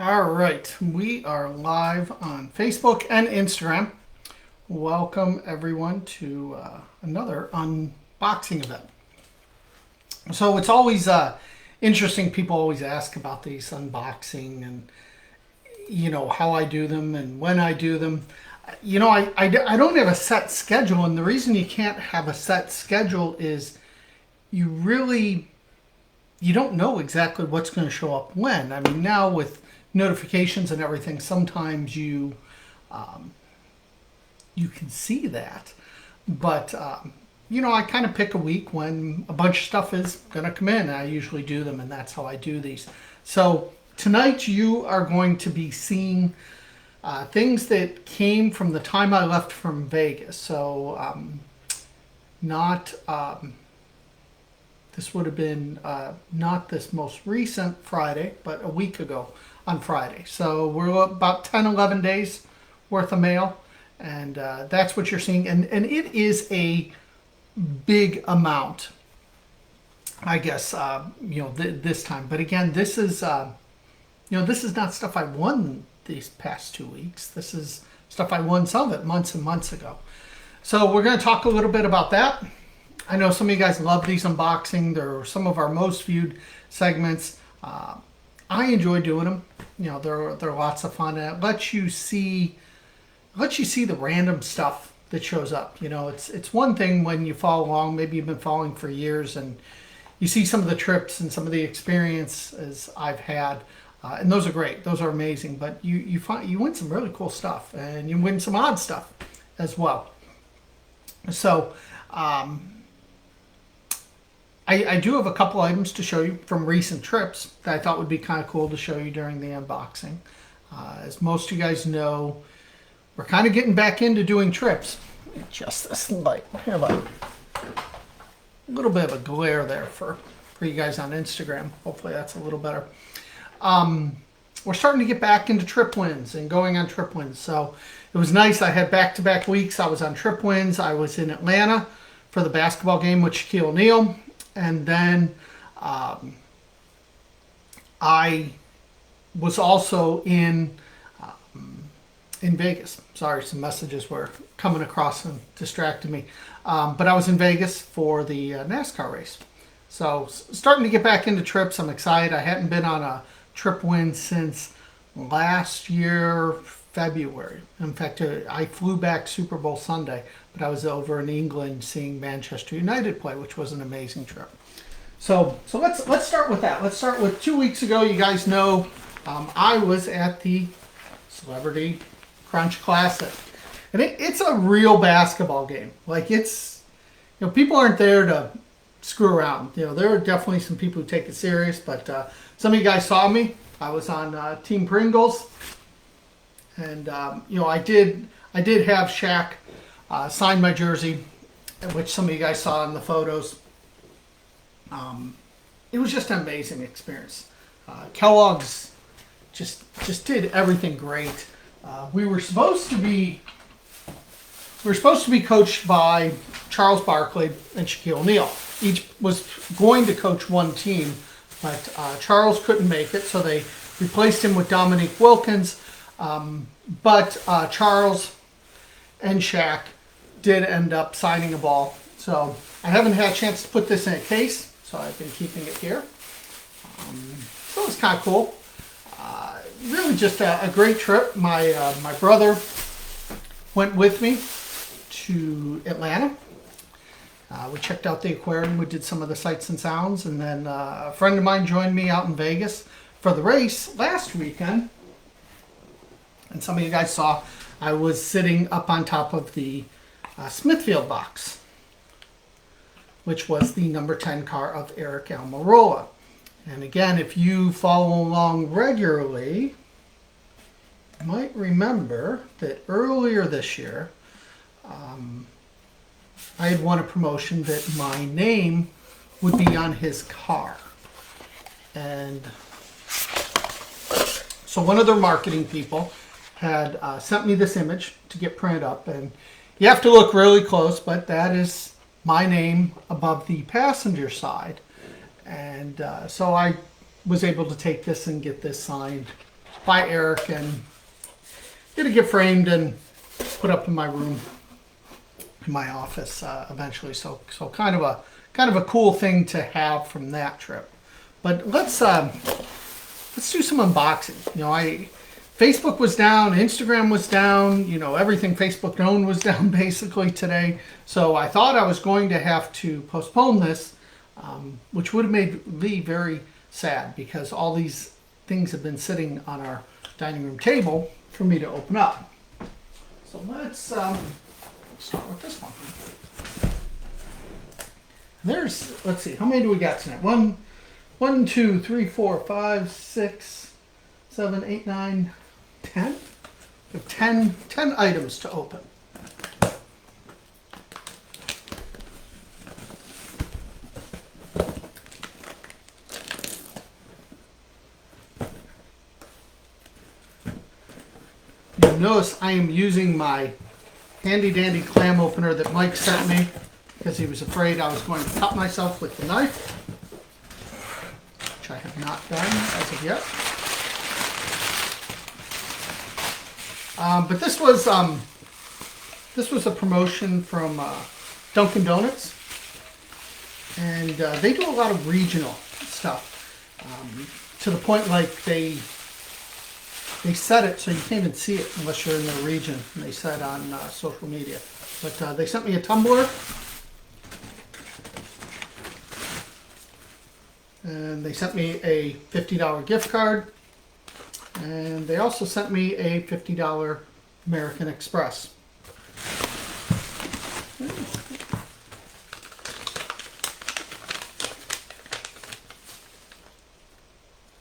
All right, we are live on Facebook and Instagram. Welcome everyone to another unboxing event. So it's always interesting. People always ask about these unboxing and how I do them and when I do them. I don't have a set schedule, and the reason you can't have a set schedule is you don't know exactly what's going to show up when. I mean, now with notifications and everything, sometimes you can see that, but I kind of pick a week when a bunch of stuff is going to come in. I usually do them, and that's how I do these. So tonight you are going to be seeing things that came from the time I left from Vegas. So not this would have been not this most recent Friday, but a week ago on Friday. So we're about 10, 11 days worth of mail, and that's what you're seeing. And it is a big amount, I guess, this time. But again, this is not stuff I won these past 2 weeks. This is stuff I won some of it months and months ago. So we're going to talk a little bit about that. I know some of you guys love these unboxing. They're some of our most viewed segments. I enjoy doing them. They're lots of fun. And it lets you see the random stuff that shows up. It's one thing when you follow along. Maybe you've been following for years and you see some of the trips and some of the experiences I've had, and those are great. Those are amazing. But you win some really cool stuff, and you win some odd stuff as well. So. I do have a couple items to show you from recent trips that I thought would be kind of cool to show you during the unboxing. As most of you guys know, we're kind of getting back into doing trips. Adjust this light. Here, a little bit of a glare there for you guys on Instagram. Hopefully that's a little better. We're starting to get back into trip wins and going on trip wins. So it was nice. I had back-to-back weeks. I was on trip wins. I was in Atlanta for the basketball game with Shaquille O'Neal. And then I was also in Vegas. Sorry, some messages were coming across and distracted me. But I was in Vegas for the NASCAR race. So starting to get back into trips. I'm excited. I hadn't been on a trip win since last year, February. In fact, I flew back Super Bowl Sunday, but I was over in England seeing Manchester United play, which was an amazing trip. So let's start with that. Let's start with 2 weeks ago. You guys know I was at the Celebrity Crunch Classic, and it's a real basketball game. Like people aren't there to screw around. There are definitely some people who take it serious, but some of you guys saw me. I was on Team Pringles. And I did have Shaq sign my jersey, which some of you guys saw in the photos. It was just an amazing experience. Kellogg's just did everything great. We were supposed to be coached by Charles Barkley and Shaquille O'Neal. Each was going to coach one team, but Charles couldn't make it, so they replaced him with Dominique Wilkins. But Charles and Shaq did end up signing a ball. So I haven't had a chance to put this in a case, so I've been keeping it here. So it was kind of cool. Really just a great trip. My brother went with me to Atlanta. We checked out the aquarium. We did some of the sights and sounds. And then a friend of mine joined me out in Vegas for the race last weekend. And some of you guys saw I was sitting up on top of the Smithfield box, which was the number 10 car of Eric Almirola. And again, if you follow along regularly, you might remember that earlier this year, I had won a promotion that my name would be on his car. And so one of their marketing people had sent me this image to get printed up, and you have to look really close, but that is my name above the passenger side. And so I was able to take this and get this signed by Eric and get it framed and put up in my room, in my office eventually. So kind of a cool thing to have from that trip. But let's do some unboxing. You know, Facebook was down, Instagram was down, you know, everything Facebook owned was down basically today. So I thought I was going to have to postpone this, which would have made me very sad because all these things have been sitting on our dining room table for me to open up. So let's start with this one. Let's see, how many do we got tonight? 1, 2, 3, 4, 5, 6, 7, 8, 9, 10? We have 10 items to open. You'll notice I am using my handy dandy clam opener that Mike sent me because he was afraid I was going to cut myself with the knife, which I have not done as of yet. But this was a promotion from Dunkin' Donuts, and they do a lot of regional stuff to the point like they set it so you can't even see it unless you're in their region. And they said on social media, but they sent me a tumbler, and they sent me a $50 gift card. And they also sent me a $50 American Express.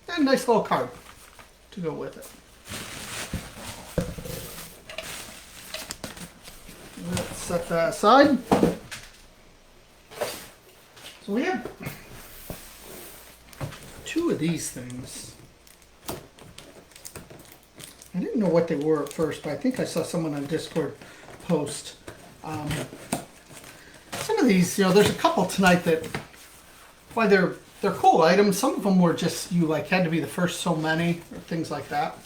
And a nice little card to go with it. Let's set that aside. So we have 2 of these things. I didn't know what they were at first, but I think I saw someone on Discord post. Some of these, you know, there's a couple tonight that, why they're cool items. Some of them were just, you like had to be the first so many, or things like that.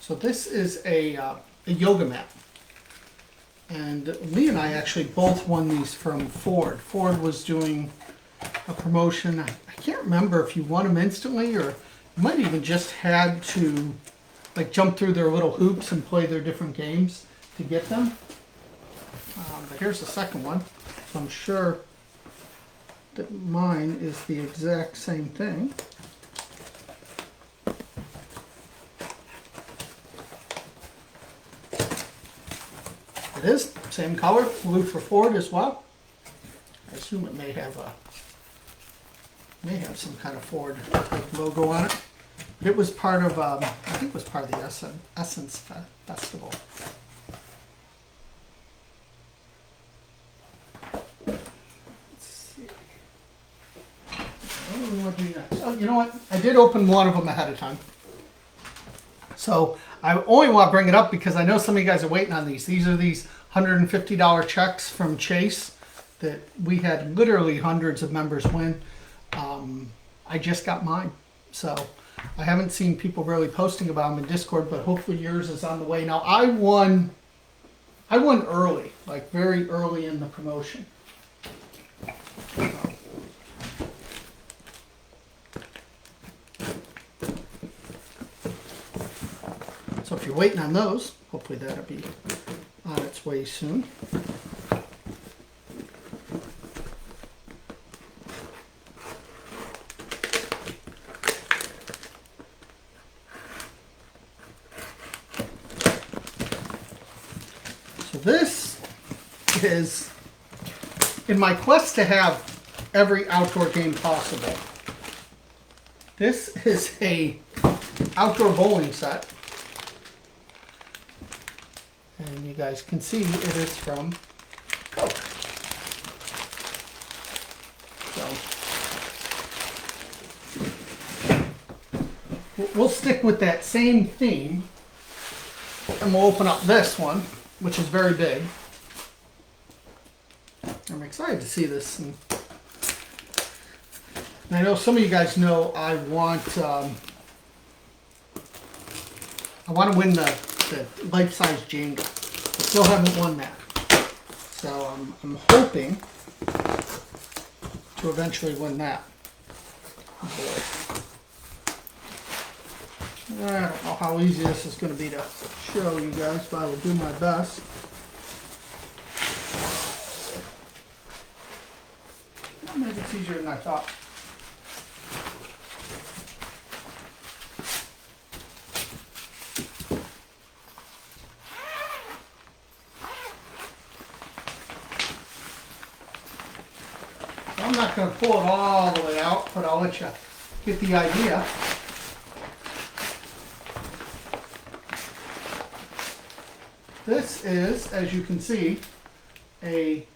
So this is a yoga mat. And Lee and I actually both won these from Ford. Ford was doing a promotion. I can't remember if you won them instantly or you might even just had to like jump through their little hoops and play their different games to get them. But here's the second one. So I'm sure that mine is the exact same thing. It is, same color, blue for Ford as well. I assume it may have some kind of Ford logo on it. It was part of, I think it was part of the Essence Festival. Let's see. What do we want to do next? Oh, you know what? I did open one of them ahead of time. So I only want to bring it up because I know some of you guys are waiting on these. These are these $150 checks from Chase that we had literally hundreds of members win. I just got mine. So I haven't seen people really posting about them in Discord, but hopefully yours is on the way. Now I won early, like very early in the promotion. So if you're waiting on those, hopefully that'll be on its way soon. This is, in my quest to have every outdoor game possible, this is a outdoor bowling set. And you guys can see it is from Coke. So we'll stick with that same theme, and we'll open up this one, which is very big. I'm excited to see this. And I know some of you guys know I want I want to win the life-size Jenga. I still haven't won that. So I'm hoping to eventually win that. Boy. I don't know how easy this is going to be to show you guys, but I will do my best. Maybe it's easier than I thought. I'm not going to pull it all the way out, but I'll let you get the idea. This is, as you can see, a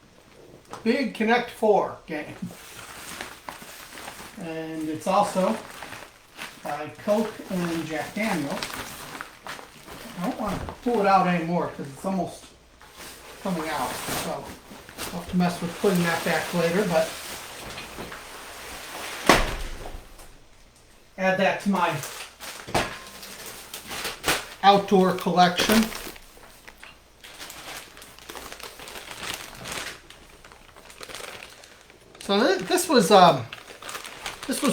big Connect 4 game. And it's also by Coke and Jack Daniels. I don't want to pull it out anymore because it's almost coming out. So I'll have to mess with putting that back later, but add that to my outdoor collection. So this was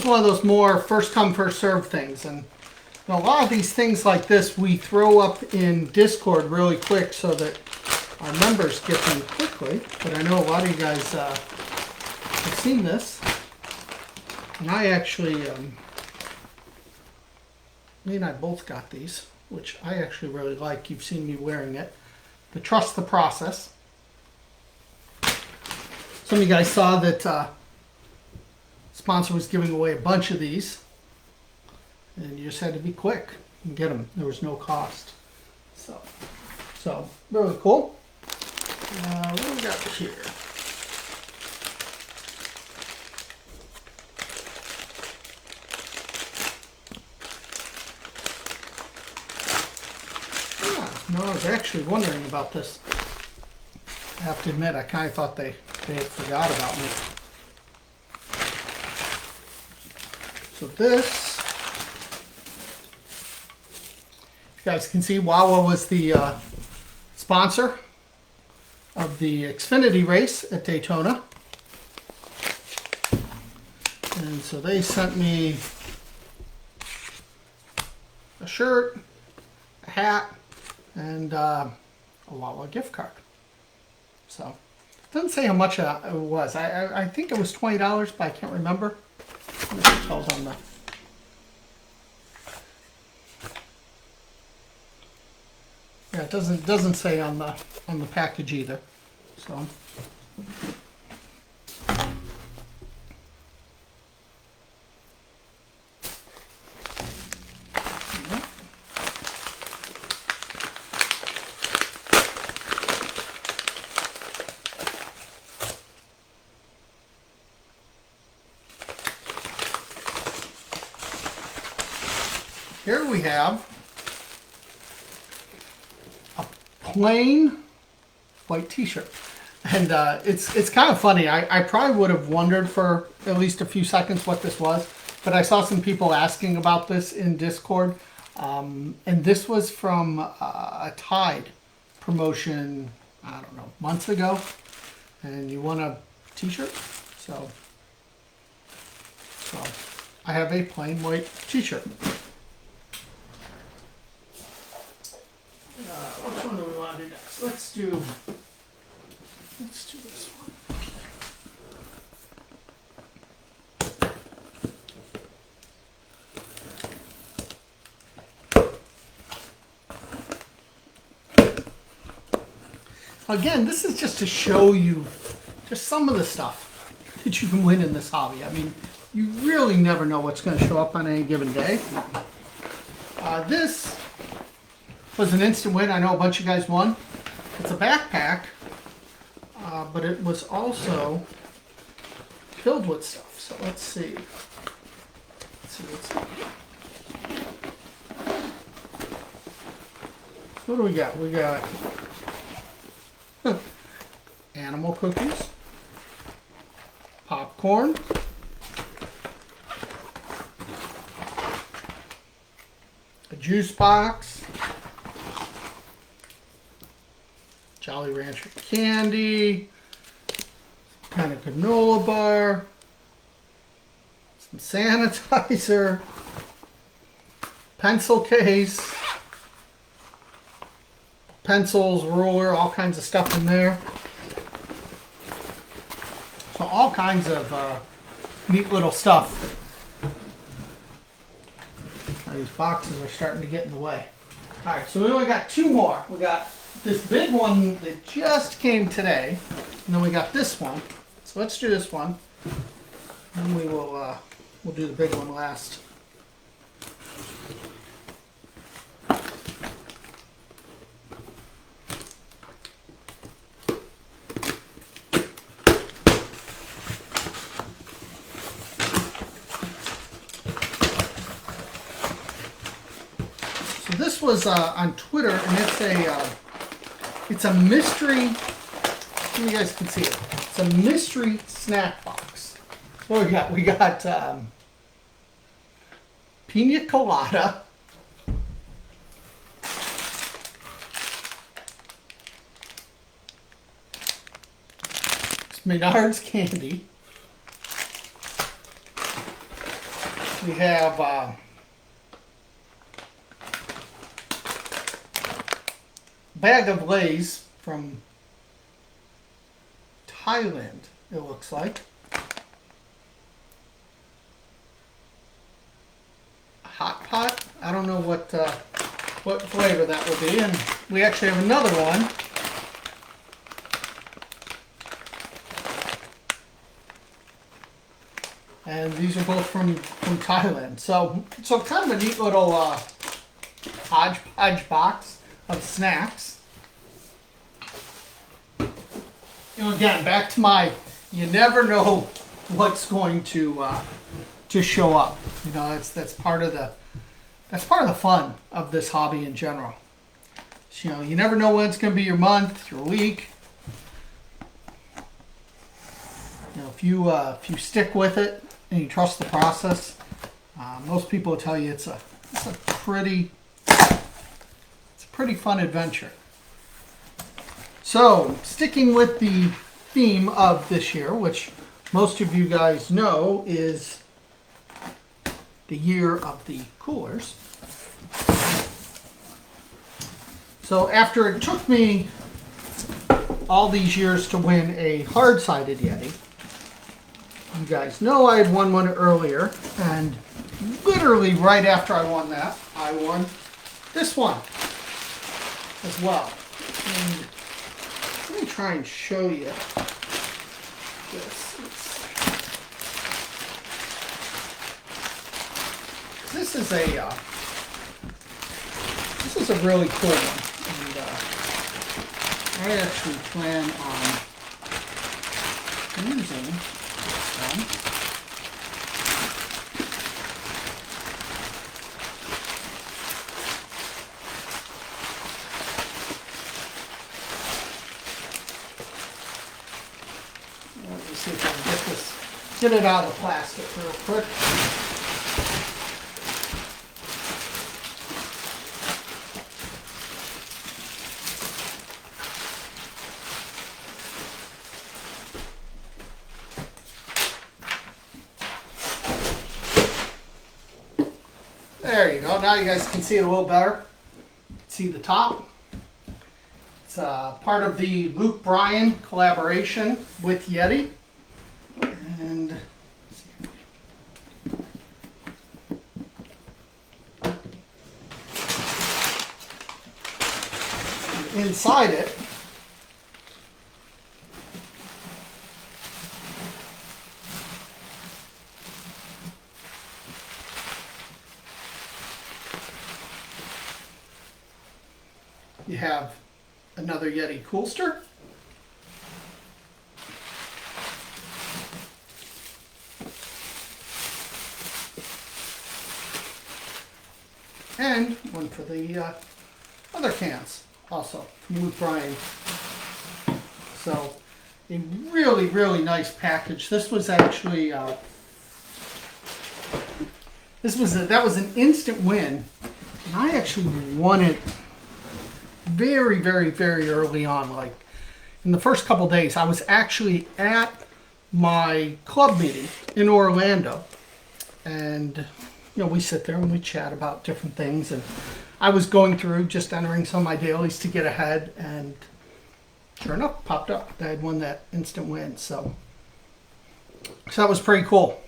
one of those more first come first serve things, and a lot of these things like this we throw up in Discord really quick so that our members get them quickly. But I know a lot of you guys have seen this, and I actually, me and I both got these, which I actually really like. You've seen me wearing it. The Trust the Process. Some of you guys saw that sponsor was giving away a bunch of these, and you just had to be quick and get them. There was no cost. So really cool. What do we got here? No, I was actually wondering about this. I have to admit, I kind of thought they had forgot about me. So this, you guys can see Wawa was the sponsor of the Xfinity race at Daytona. And so they sent me a shirt, a hat, and a Wawa gift card. So it doesn't say how much it was. I think it was $20, but I can't remember. It tells on the it doesn't say on the package either. So here we have a plain white t-shirt. And it's kind of funny. I probably would have wondered for at least a few seconds what this was, but I saw some people asking about this in Discord. And this was from a Tide promotion, I don't know, months ago. And you want a t-shirt? So I have a plain white t-shirt. Which one do we want to do next? Let's do this one. Again, this is just to show you just some of the stuff that you can win in this hobby. I mean, you really never know what's going to show up on any given day. This was an instant win. I know a bunch of you guys won. It's a backpack, but it was also filled with stuff. So let's see. What do we got? We got animal cookies, popcorn, a juice box, Jolly Rancher candy, kind of granola bar, some sanitizer, pencil case, pencils, ruler, all kinds of stuff in there. So all kinds of neat little stuff. Now these boxes are starting to get in the way. All right, so we only got two more. We got this big one that just came today, and then we got this one. So let's do this one, and we will we'll do the big one last. So this was on Twitter, and it's a mystery. You guys can see it. It's a mystery snack box. What we got? We got pina colada, it's Menards candy. We have bag of Lay's from Thailand, it looks like. Hot pot. I don't know what flavor that will be. And we actually have another one. And these are both from Thailand. So kind of a neat little hodgepodge box of snacks. You know, again, back to my, you never know what's going to show up. You know, that's part of the fun of this hobby in general. So, you know, you never know when it's going to be your month, your week. You know, if you stick with it and you trust the process, most people will tell you it's a pretty fun adventure. So, sticking with the theme of this year, which most of you guys know is the year of the coolers. So after it took me all these years to win a hard-sided Yeti, you guys know I had won one earlier, and literally right after I won that, I won this one as well. And let me try and show you this. This is a really cool one, and I actually plan on using this one. Let me see if I can get it out of the plastic real quick. There you go. Now you guys can see it a little better. See the top. It's part of the Luke Bryan collaboration with Yeti. And inside it, you have another Yeti Coolster. And one for the other cans, also from Luke Bryan. So a really, really nice package. This was actually that was an instant win, and I actually won it very, very, very early on. Like in the first couple days, I was actually at my club meeting in Orlando, and we sit there and we chat about different things. And I was going through just entering some of my dailies to get ahead, and sure enough, popped up. I had won that instant win, so that was pretty cool.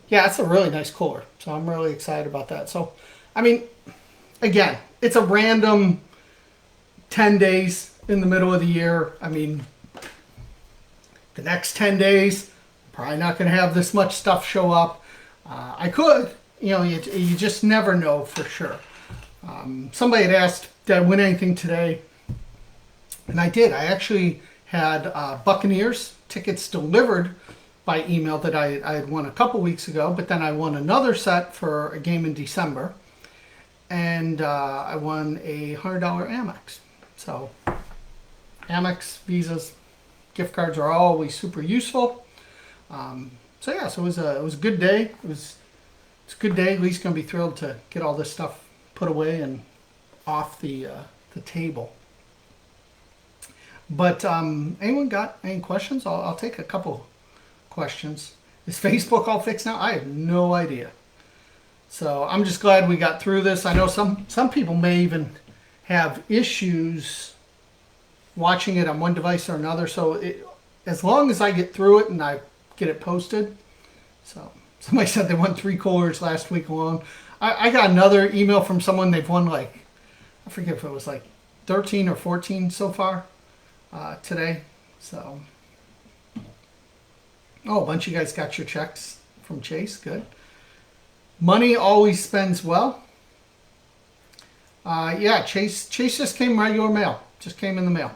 Yeah, it's a really nice cooler, so I'm really excited about that. So, I mean, again, it's a random 10 days in the middle of the year. I mean, the next 10 days, probably not going to have this much stuff show up. I could, you just never know for sure. Somebody had asked, did I win anything today? And I did. I actually had Buccaneers tickets delivered by email that I had won a couple weeks ago, but then I won another set for a game in December, and I won a $100 Amex. So Amex, Visas, gift cards are always super useful. So it was a good day. It's a good day. Lee's gonna be thrilled to get all this stuff put away and off the table. But anyone got any questions? I'll take a couple questions. Is Facebook all fixed now? I have no idea. So I'm just glad we got through this. I know some people may even have issues watching it on one device or another. So as long as I get through it and I get it posted. So somebody said they won 3 coolers last week alone. I got another email from someone. They've won I forget if it was 13 or 14 so far today. So, a bunch of you guys got your checks from Chase. Good. Money always spends well. Yeah, Chase just came regular mail. Just came in the mail.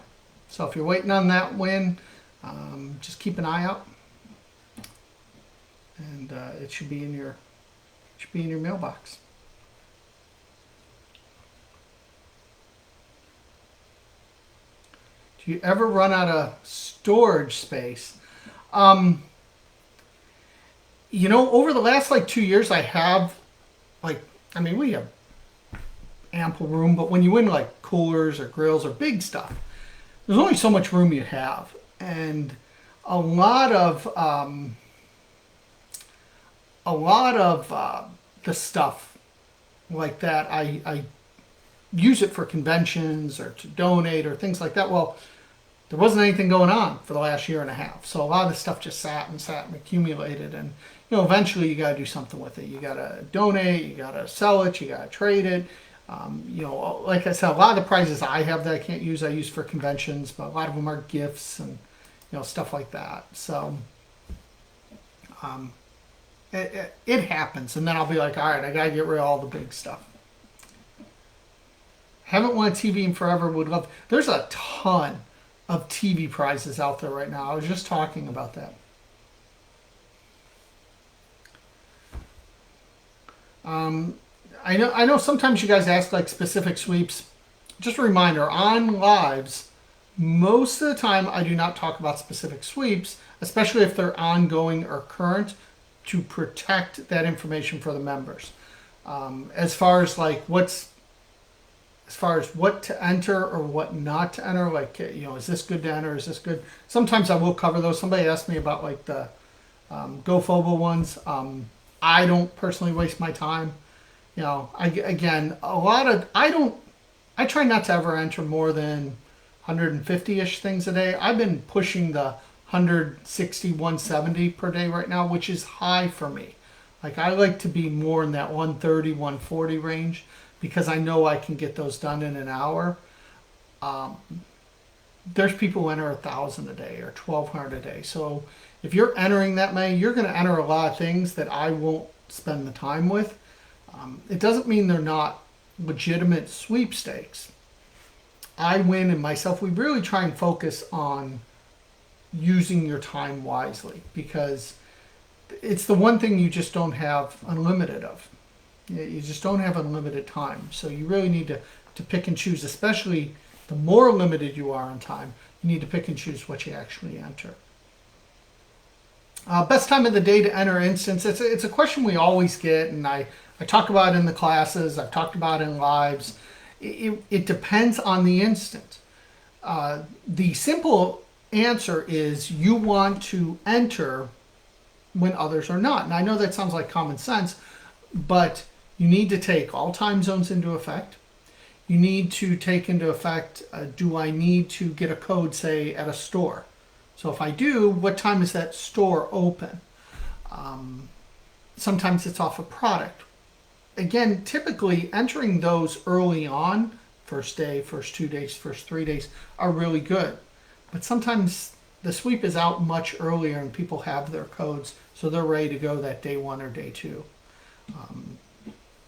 So if you're waiting on that win, just keep an eye out, and it should be in your mailbox. Do you ever run out of storage space? Over the last 2 years, I have we have ample room, but when you win coolers or grills or big stuff, there's only so much room you have, and a lot of the stuff like that, I use it for conventions or to donate or things like that. Well, there wasn't anything going on for the last year and a half, so a lot of the stuff just sat and accumulated, and eventually you got to do something with it. You got to donate, you got to sell it, you got to trade it. Like I said, a lot of the prizes I have that I can't use, I use for conventions, but a lot of them are gifts and stuff like that. So it happens, and then I'll be like, all right, I got to get rid of all the big stuff. Haven't won a TV in forever. Would love. There's a ton of TV prizes out there right now. I was just talking about that. I know sometimes you guys ask specific sweeps. Just a reminder, on lives, most of the time I do not talk about specific sweeps, especially if they're ongoing or current, to protect that information for the members. As far as what to enter or what not to enter, is this good to enter? Is this good? Sometimes I will cover those. Somebody asked me about the GoFobo ones. I don't personally waste my time. I try not to ever enter more than 150-ish things a day. I've been pushing the 160, 170 per day right now, which is high for me. I like to be more in that 130, 140 range because I know I can get those done in an hour. There's people who enter 1,000 a day or 1,200 a day. So if you're entering that many, you're going to enter a lot of things that I won't spend the time with. It doesn't mean they're not legitimate sweepstakes. I win and myself, we really try and focus on using your time wisely because it's the one thing you just don't have unlimited of. You just don't have unlimited time. So you really need to pick and choose, especially the more limited you are on time, you need to pick and choose what you actually enter. Best time of the day to enter instance. It's a question we always get, and I talk about it in the classes. I've talked about it in lives. It depends on the instant. The simple answer is you want to enter when others are not. And I know that sounds like common sense, but you need to take all time zones into effect. You need to take into effect, do I need to get a code, say, at a store? So if I do, what time is that store open? Sometimes it's off a product. Again, typically entering those early on, first day, first 2 days, first 3 days, are really good. But sometimes the sweep is out much earlier and people have their codes, so they're ready to go that day one or day two.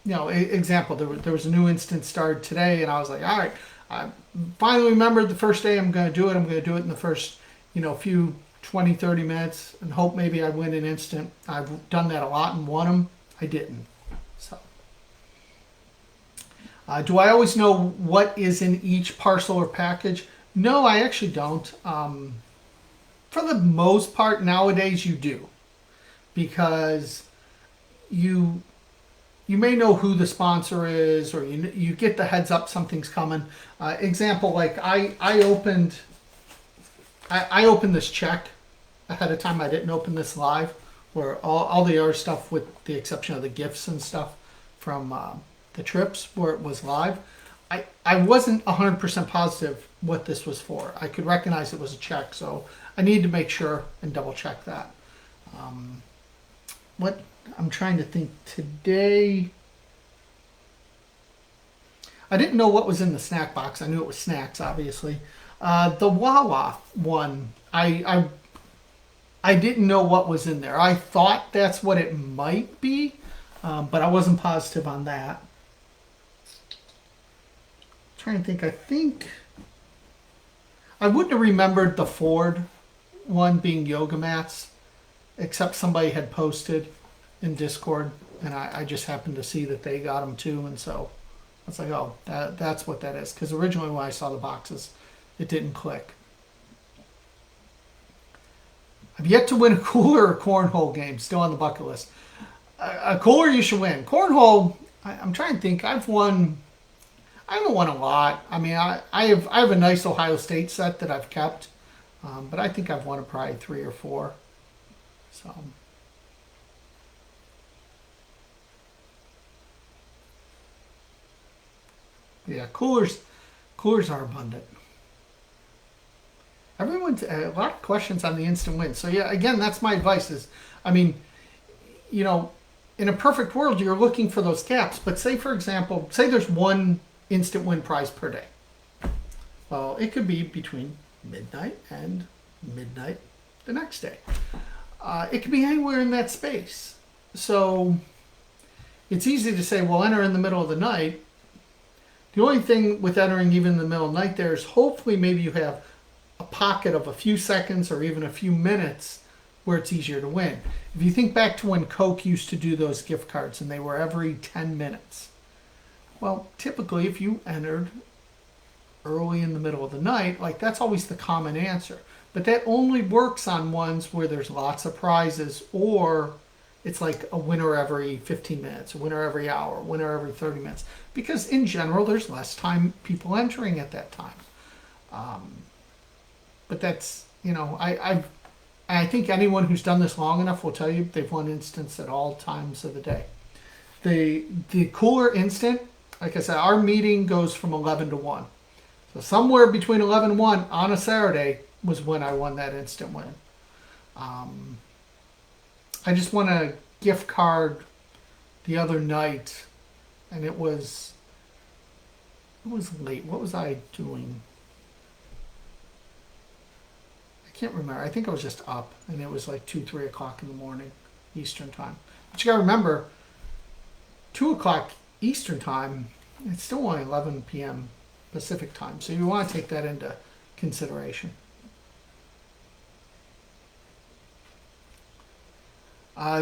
Example, there was a new instance started today, and I was like, all right, I finally remembered the first day I'm going to do it. I'm going to do it in the first, few 20, 30 minutes and hope maybe I win an instant. I've done that a lot and won them. I didn't. So, do I always know what is in each parcel or package? No, I actually don't. For the most part, nowadays you do, because you may know who the sponsor is, or you get the heads up something's coming. Example, like I opened this check ahead of time. I didn't open this live, where all the other stuff, with the exception of the gifts and stuff from the trips where it was live. I wasn't 100% positive what this was for. I could recognize it was a check, so I needed to make sure and double check that. What I'm trying to think today, I didn't know what was in the snack box. I knew it was snacks, obviously. The Wawa one, I didn't know what was in there. I thought that's what it might be, but I wasn't positive on that. Trying to think, I think I wouldn't have remembered the Ford one being yoga mats, except somebody had posted in Discord, and I just happened to see that they got them too, and so I was like, oh, that's what that is. Because originally when I saw the boxes, it didn't click. I've yet to win a cooler or cornhole game, still on the bucket list. A cooler you should win. Cornhole, I'm trying to think, I haven't won a lot. I mean, I have a nice Ohio State set that I've kept, but I think I've won probably 3 or 4. So, yeah, coolers are abundant. Everyone's a lot of questions on the instant win. So yeah, again, that's my advice. I mean, in a perfect world, you're looking for those gaps. But say, for example, there's one instant win prize per day. Well, it could be between midnight and midnight the next day. It could be anywhere in that space. So it's easy to say, well, enter in the middle of the night. The only thing with entering even in the middle of the night there is hopefully maybe you have a pocket of a few seconds or even a few minutes where it's easier to win. If you think back to when Coke used to do those gift cards and they were every 10 minutes. Well, typically if you entered early in the middle of the night, like that's always the common answer. But that only works on ones where there's lots of prizes, or it's like a winner every 15 minutes, a winner every hour, a winner every 30 minutes. Because in general, there's less time people entering at that time. But that's, I think anyone who's done this long enough will tell you they've won instants at all times of the day. The cooler instant, like I said, our meeting goes from 11 to 1. So somewhere between 11 and 1 on a Saturday was when I won that instant win. I just won a gift card the other night, and it was late. What was I doing? I can't remember. I think I was just up, and it was like 2, 3 o'clock in the morning, Eastern time. But you gotta remember, 2 o'clock Eastern time, it's still only 11 p.m. Pacific time, so you want to take that into consideration.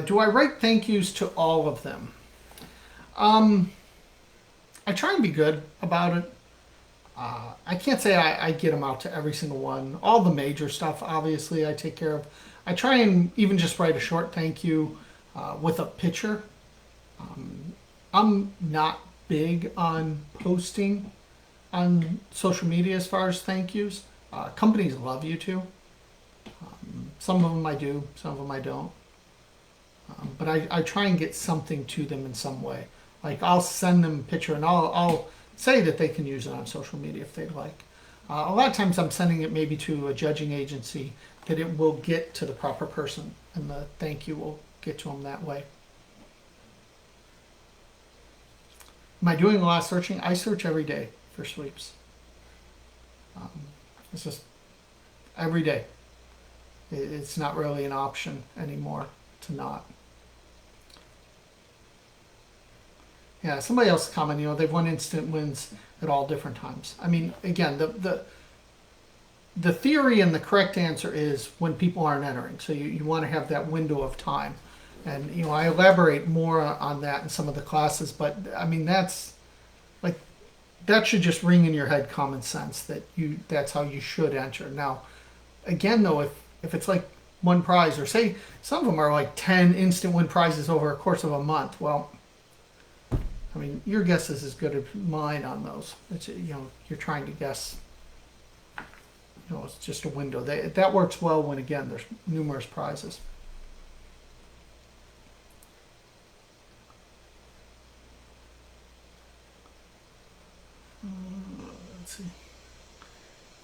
Do I write thank yous to all of them? I try and be good about it. I can't say I get them out to every single one. All the major stuff, obviously, I take care of. I try and even just write a short thank you with a picture. I'm not big on posting on social media as far as thank yous. Companies love you to. Some of them I do, some of them I don't. But I try and get something to them in some way. Like I'll send them a picture and I'll say that they can use it on social media if they'd like. A lot of times I'm sending it maybe to a judging agency that it will get to the proper person and the thank you will get to them that way. Am I doing a lot of searching? I search every day for sweeps. It's just every day. It's not really an option anymore to not. Yeah, somebody else commented, they've won instant wins at all different times. I mean, again, the theory and the correct answer is when people aren't entering. So you want to have that window of time. And, I elaborate more on that in some of the classes, but I mean, that's like, that should just ring in your head common sense that that's how you should enter. Now, again, though, if it's like one prize, or say some of them are like 10 instant win prizes over a course of a month, well, I mean, your guess is as good as mine on those. It's, you're trying to guess. It's just a window. That works well when, again, there's numerous prizes. Let's see.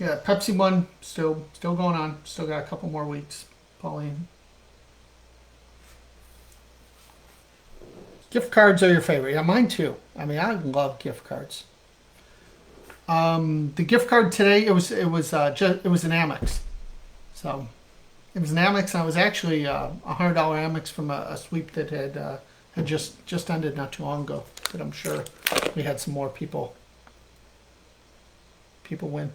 Yeah, Pepsi one still going on. Still got a couple more weeks. Pauline. Gift cards are your favorite. Yeah, mine too. I mean, I love gift cards. The gift card today, it was an Amex. So it was an Amex. And I was actually a $100 Amex from a sweep that had just ended not too long ago. But I'm sure we had some more people win.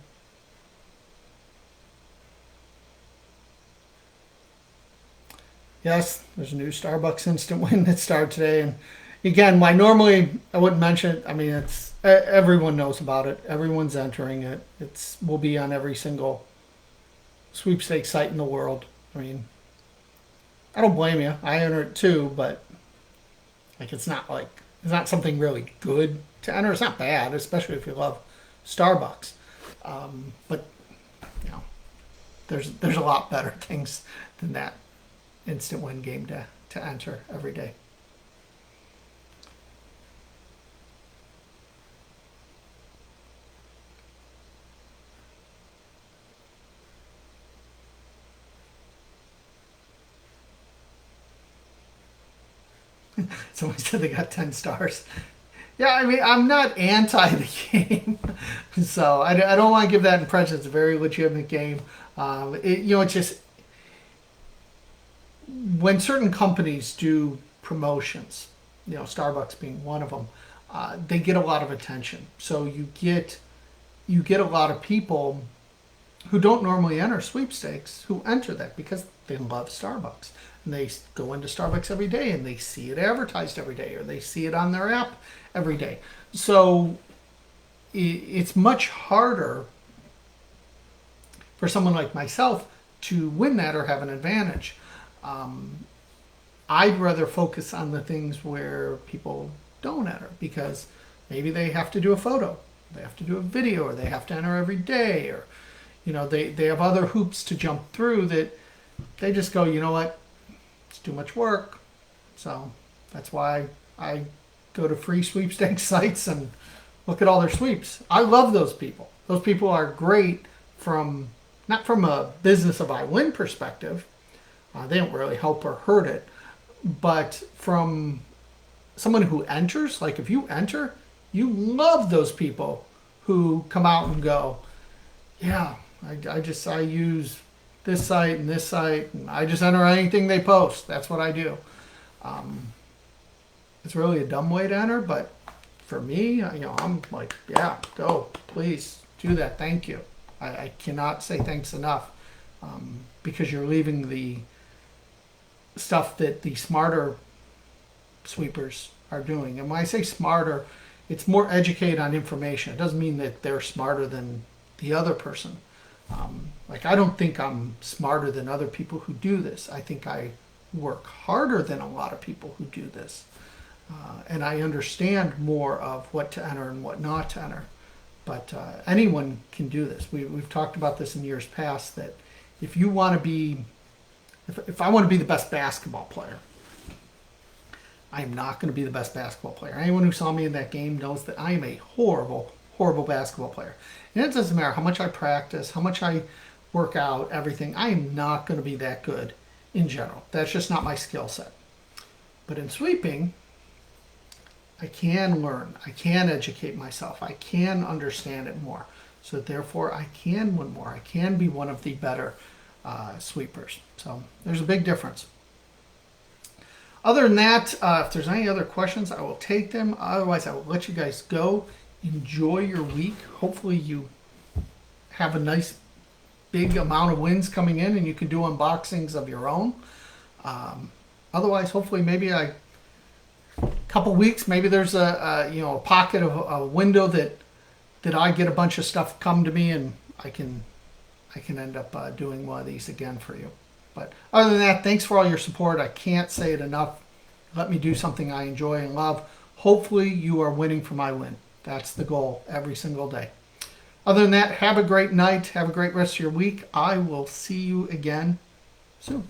Yes, there's a new Starbucks instant win that started today, and again, I wouldn't mention it. I mean, it's everyone knows about it. Everyone's entering it. Will be on every single sweepstakes site in the world. I mean, I don't blame you. I enter it too, but it's not something really good to enter. It's not bad, especially if you love Starbucks. But there's a lot better things than that instant win game to enter every day. Somebody said they got 10 stars. Yeah, I mean, I'm not anti the game, so I don't want to give that impression. It's a very legitimate game. It's just when certain companies do promotions, Starbucks being one of them, they get a lot of attention. So you get a lot of people who don't normally enter sweepstakes who enter that because they love Starbucks. And they go into Starbucks every day and they see it advertised every day, or they see it on their app every day. So it's much harder for someone like myself to win that or have an advantage. I'd rather focus on the things where people don't enter, because maybe they have to do a photo, they have to do a video, or they have to enter every day, or they have other hoops to jump through that they just go, you know what, it's too much work. So that's why I go to free sweepstakes sites and look at all their sweeps. I love those people. Those people are great not from a business of I win perspective. They don't really help or hurt it. But from someone who enters, like if you enter, you love those people who come out and go, yeah, I use this site and this site, and I just enter anything they post. That's what I do. It's really a dumb way to enter, but for me, I'm like, yeah, go, please do that. Thank you. I cannot say thanks enough, because you're leaving the stuff that the smarter sweepers are doing. And when I say smarter, it's more educated on information. It doesn't mean that they're smarter than the other person. Like, I don't think I'm smarter than other people who do this. I think I work harder than a lot of people who do this. And I understand more of what to enter and what not to enter. But anyone can do this. We've talked about this in years past, that if you want to be, if I want to be the best basketball player, I am not going to be the best basketball player. Anyone who saw me in that game knows that I am a horrible, horrible basketball player. And it doesn't matter how much I practice, how much I work out, everything. I am not going to be that good in general. That's just not my skill set. But in sweeping, I can learn. I can educate myself. I can understand it more. So therefore, I can win more. I can be one of the better sweepers. So there's a big difference. Other than that, if there's any other questions, I will take them. Otherwise, I will let you guys go. Enjoy your week. Hopefully you have a nice big amount of wins coming in and you can do unboxings of your own. Otherwise, hopefully maybe a couple weeks, maybe there's a pocket of a window that I get a bunch of stuff come to me and I can end up doing one of these again for you. But other than that, thanks for all your support. I can't say it enough. Let me do something I enjoy and love. Hopefully you are winning for my win. That's the goal every single day. Other than that, have a great night. Have a great rest of your week. I will see you again soon.